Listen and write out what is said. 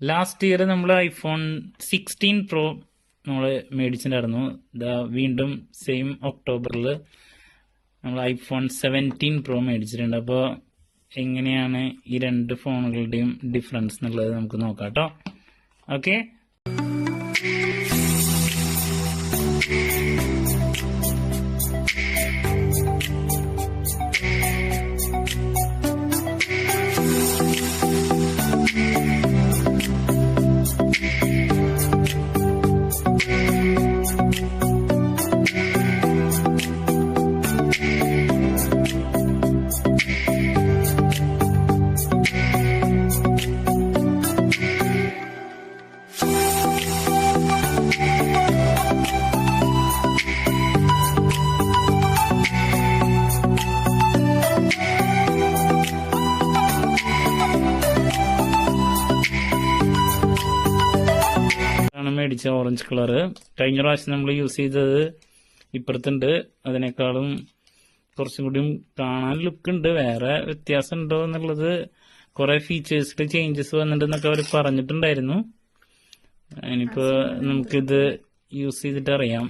Last year നമ്മൾ iPhone 16 pro നമ്മൾ മേടിച്ചിട്ടുണ്ടായിരുന്നു. വീണ്ടും സെയിം ഒക്ടോബറിൽ നമ്മൾ ഐഫോൺ 17 പ്രോ മേടിച്ചിട്ടുണ്ട്. അപ്പോൾ എങ്ങനെയാണ് ഈ രണ്ട് ഫോണുകളുടെയും ഡിഫറൻസ് എന്നുള്ളത് നമുക്ക് നോക്കാം കേട്ടോ. ഓക്കെ, മേടിച്ച ഓറഞ്ച് കളറ്. കഴിഞ്ഞ പ്രാവശ്യം നമ്മൾ യൂസ് ചെയ്തത് ഇപ്പുറത്തുണ്ട്, അതിനേക്കാളും കുറച്ചും കൂടിയും കാണാൻ ലുക്ക് ഉണ്ട്. വേറെ വ്യത്യാസം ഉണ്ടോ എന്നുള്ളത്, കുറെ ഫീച്ചേഴ്സിൽ ചേഞ്ചസ് വന്നിട്ടുണ്ടെന്നൊക്കെ അവർ പറഞ്ഞിട്ടുണ്ടായിരുന്നു. ഇനിയിപ്പോ നമുക്കിത് യൂസ് ചെയ്തിട്ട് അറിയാം.